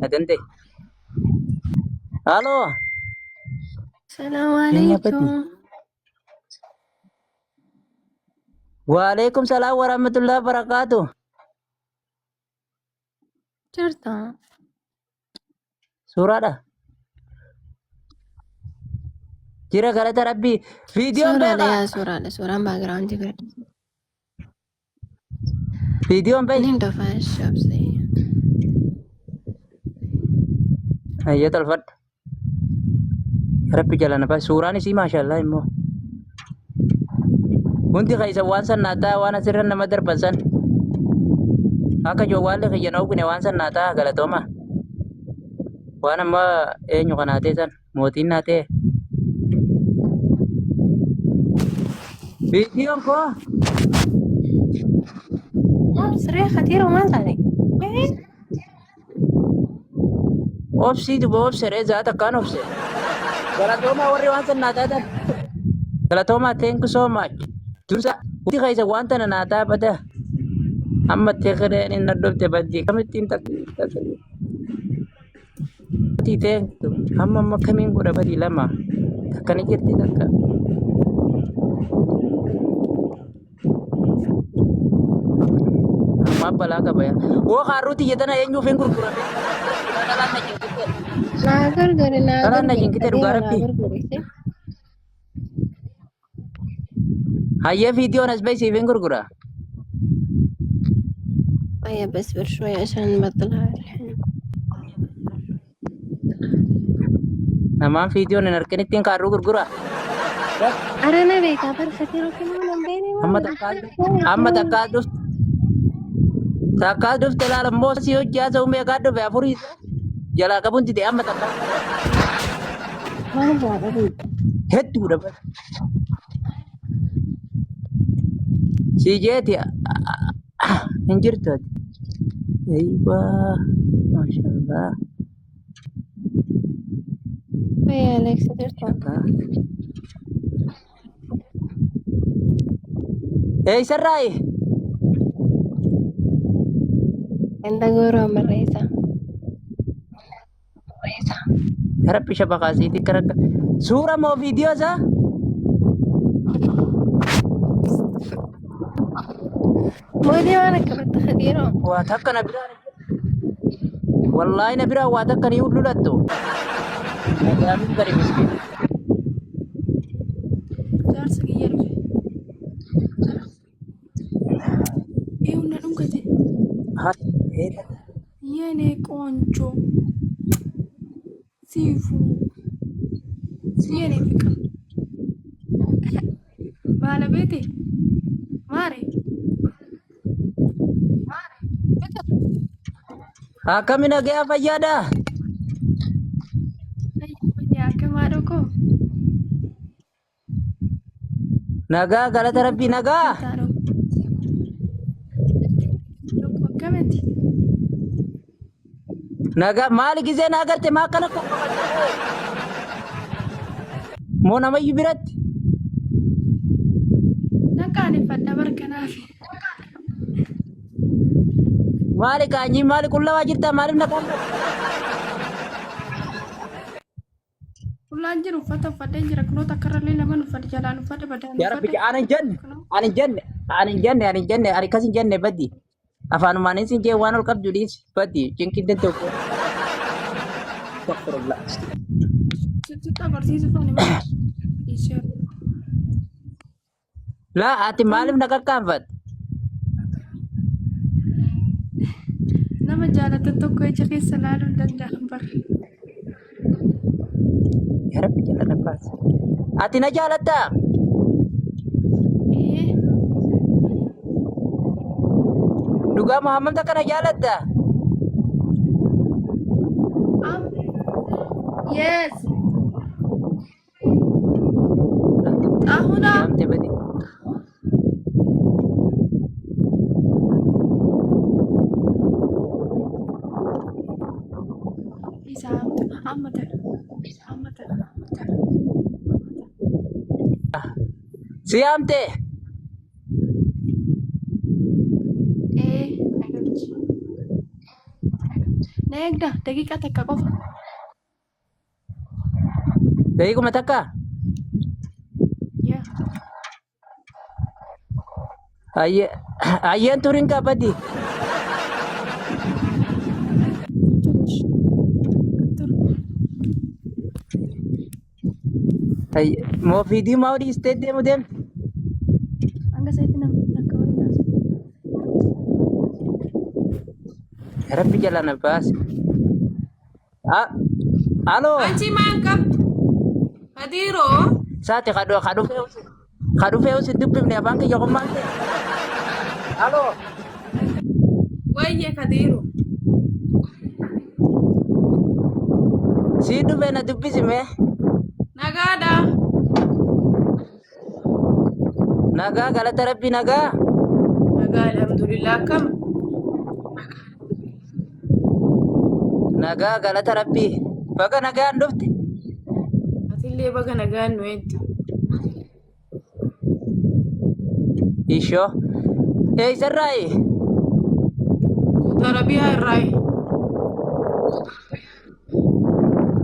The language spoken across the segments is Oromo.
Adante. Halo. Kayaknya apa sih? Assalamualaikum. Waalaikumsalam warahmatullahi wabarakatuh. Cerita. Surah dah. Kira kala Rabbi. Video Surah ada beka. ya, surah ada surah background juga. Video be. Ini udah flash up sih. Ayo telepon. Rabbi jalan apa? Surah ni sih masyaallah immo. Munti kaisa wansan nata wana sirran nama darbasan. Aka jawale kaya nau kune wansan nata galatoma. Wana ma nyukanate san. Motin nate. Video ko. Serius khatir وما tadi. Opsi tu bo opsi reza ta kan opsi. Galatoma warri wansan nata dan. Galatoma, thank you so much. Tunsa uti kaisa wanta na nata pada. Amma tekere ni nadol te baddi kamitin tak. Uti thank you. Amma makamin ko badi lama. Takani kirti takka. Amma bala ka bayan. Wo karuti yedana yenyu fengur kurabe. Talan na jingkite. Nagar gari nagar. Talan na jingkite rugarapi. Haye video nasbay si fengur kura. أيه بس شوي عشان نبطلها الحين. Nama video ni narkenitin karu gurgura. أنا نبي كافر khatir كمان بيني. Amma takaduf. Takaduf telala mosi hojja sa ume kaduf ya furi. Jala kabun tite amma takaduf. ما بعرف. Hetu dapat. Si jet ya. Injir tadi. Aywa. Masyaallah. أيه ليك cerita. Sarai. أنت guru mereka. Harap siya baka si tikarag. Sura mo video sa? مو دي أنا كنت خديره. Watak ka na bira. Wallahi na bira watak ka ni udlulat to. Nagamin ka rin miskin. Jaar sekian udah nunggu deh. Hat. Iya nih konco. Sifu. Iya nih Fika. Bala bete. Mare. Betul. Kami nagaya fayyada. Ya kemana kok? Naga galata rabbi naga. Taruh. Lupa kamenti. Naga mali gize nagarte makana ko. Mo nama yubirat. Nakani pada berkenafi. Mali kanyi mali kulla wajirta mali nakam. Ulanjir ufata pada jira kuno takara lela man ufata jalan ufata pada. Ya rabbi anan janne ari kasin janne badi. Afanu manin sin je wanol kap judis badi jengkide to ko. Astagfirullah. Kita bersih fani mah. Isya. La ati malim nakakambat. Nama jalan tutup kue cekis selalu dan gambar. Ya rabbi jalan apa? Ati na jalan ta. Duga Muhammad tak kana jalan ta. Yes. Tahu dah. Amte badi. Bisa amat dah. Amat dah. Si amte. eegda daqiiqa takka qofa. Daqiiquma takka. Yaa. Ayyeen turiin qabadi. Moofidii maa odii isteet deemu deemte? Hanga isaatti nama takka waliin Rabbi jala na baase. Aloo. Anchi maan qabdu? Kadiiroo? Saate kadhufee usi dubbifne afaan kiyya qommaan ta'e. Aloo. Wayye Kadiiroo. Sii dhufee na dubbisime. Nagaadha. Nagaa galata Rabbi nagaa. Nagaa alhamdulillah akkam. Nagaa galata Rabbi. Baga nagaan dhufte. Atillee baga nagaan nu eetti. Ishoo. Eessarraayi? Tarabiyaa irraayi.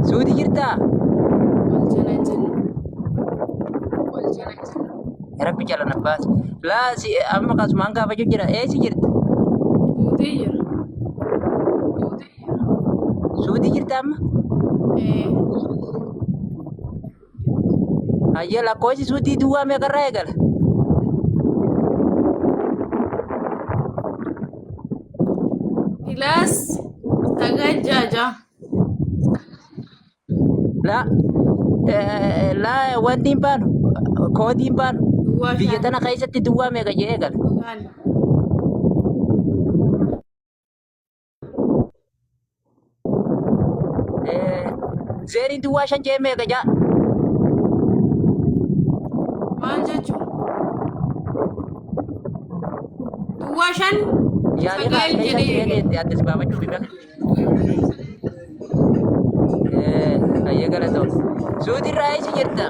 Suuti jirtaa? Wal jala jennu. Rabbi jala na baase. Laa si amma kasumaan gaafachuu jira. Eessi jirta? Duutee jira. Suuti jirta amma? Hayya lakkoofsi suutii duwwaa meeqarraa eegala? Ilaas tagajjaaja. Laa wanti hin baanu koodii hin baanu Duwwaa biyya shan. tana keessatti duwwaa meeqa jee eegala? Kan. Zeeriin duwwaa shan jee meeqa jaa? Maal jechuun? Duwwaa shan Yaalii sagal haasa'e kan jedhee jedhee addas baafachuu fi beeka. Hayya galatoo. Suuti irraa eessi jirta?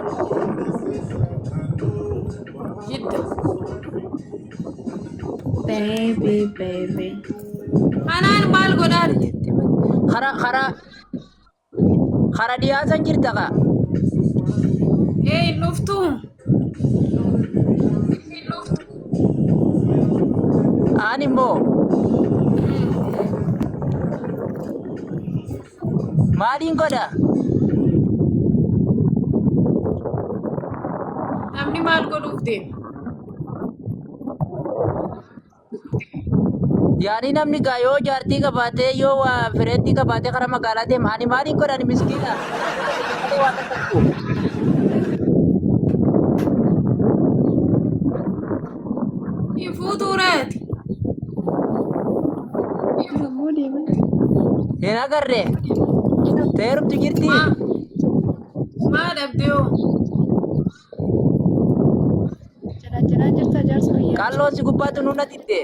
jidda. Baby. Kanaan maal godhaan? Kara dhiyaasan jirta kaa? Hin dhuftu. Aan immoo maaliin godha? Namni maal godhuuf deema? Yaani namni gaa yoo jaartii qabaatee yoo waa fireettii qabaatee karaa magaalaa deema. Ani maaliin godhan miskiina? Waan akka Hin fuutuureeti. hin agarre teerumtu jirti. Maa dhabdee hoo? Jala jirta jaarsa biyyaa. Kalloo si gubbaatu nuna didde.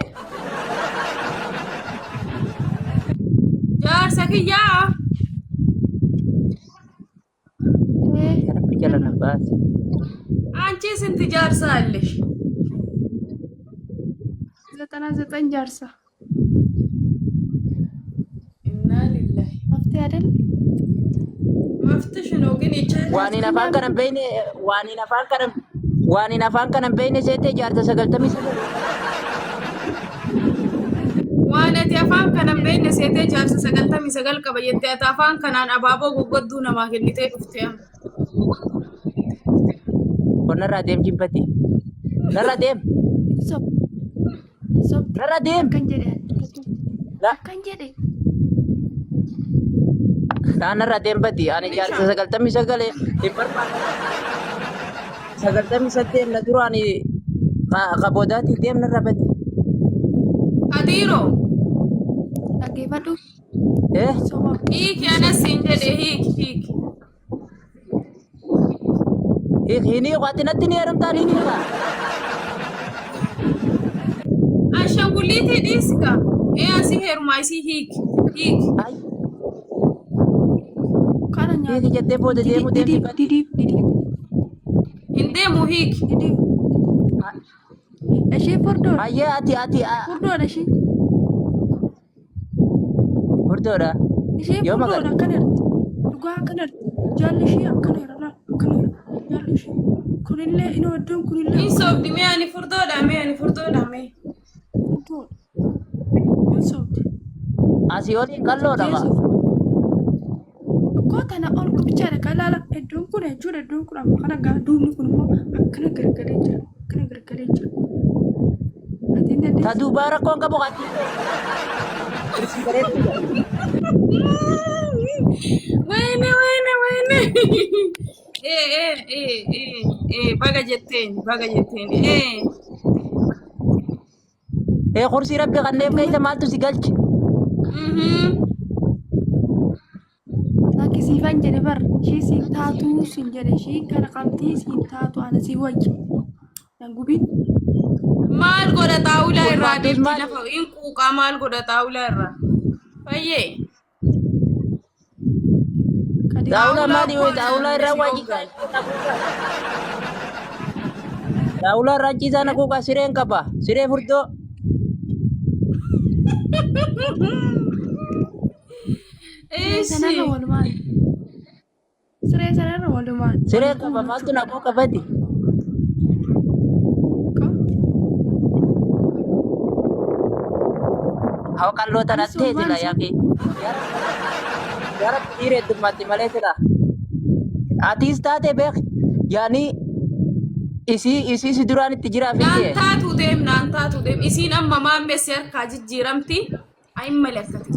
Jaarsa kiyyaa. Rabbi jala na baase. Anchi sinti jaarsa allesh. 99 jaarsa. Innaa lillahi. Haftee adal. Mafti shinoo ginicha. Waan hin afaan kanan beeyne waan hin afaan kanan beeyne seetee jaarta 99. Waan ati afaan kanan beekne seetee jaarsa 99 qaba jettee ati afaan kanaan abaaboo goggodduu namaa kennitee dhuftee amma. Narraa deem jibbatti. Narra deem. Sob. Sob. Narra deem. Kan jedhe. La Kan jedhe. narra deem batti. Ani jaarsa 99 hin barbaadu. 98 na duraani qaboodaati deem narra batti. Adiiroo. Dhaggeeffadhu. Soba. Hiiki anas hin jedhe hiiki. Hini wati natti ni heerumtaan hini qaba. Ashaanguliitii dhiisika. Asii heerumaa isii hiiki. Kana nyaata. Hini jettee booda deemu deemti batti. Didiif. Hin deemu hiiki. Didiif. Ishee furdoodha. Ayyee ati Furdoodha ishee. furdoodha. Ishee Yoo magar- fuudhoodha akkana jirti. Dhugaa akkana jirti. Jaalli ishee akkana jira laal akkana jira. Jaalli ishee. Kunillee inoo iddoon kunillee Hin soofdi mee ani furdoodha mee. fuudhoodha. Hin soofti. Asii oliin qalloodha ba. Koo tana ol bichaadha kan laala iddoon kun jechuudha iddoon kun amma kana gaa duubni kun immoo akkana garagalee jira. Akkana garagalee jira. Ati hin Ta dandeessu. duubaa rakkoon qabu qatti. Kursi bareeddudha. Wayne. Baga jetteen. Kursii rabbi kanneef keessa maaltu si galche? Laki siifan jedhe bar ishee siin taatuu siin jedhe ishee kana qabdii siin taatu ana sii wajji. Nan gubiin. Maal godha xaawulaa irraa Gurbaattis beekti maal? lafa hin quuqaa maal godha xaawulaa irraa. Fayyee. Daawulaa maali wey? Daawulaa irraa waa jikaa. Daawulaa irraa ciisaa na kuuqa sireen qaba. Siree furdoo. Sanarra walumaan. Siree sanarra walumaan. Siree qaba maaltu na kuuqa fati? Hawa qalloo tanatti heetila yaaqi. Gara dhiiree dummatti malee sira. Atiis taate beek yaani isii si duraan itti jira Naan fiitee. taatu deem. Isiin amma maammeessi harkaa jijjiiramti. Ayin malee akkati.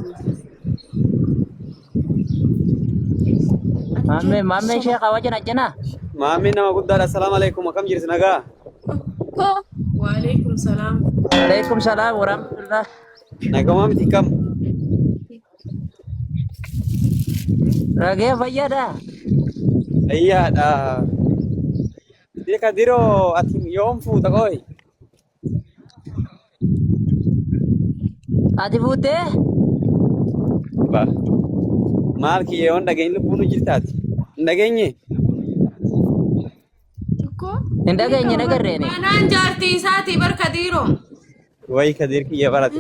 Maammee ishee kawajan ajjanaa. Maamii nama guddaadha. Assalamu alaikum. Akkam jirti nagaa? Koo. Waalaikum salaam. Alaikum salaam wa rahmatullah. Nagamaa miti kam? Ragee fayyaadha. Ayyaadha. Dika diroo ati yoom fuuta qoy? Ati fuutee? Ba. Maal kiyyoon dhageenyi lubbuun jirtaati? Hin dhageenye? Tokko. Hin dhageenye nagarreeni. Manaan jaartii isaatii barka diiroo. Wayi kadir kiyya barate.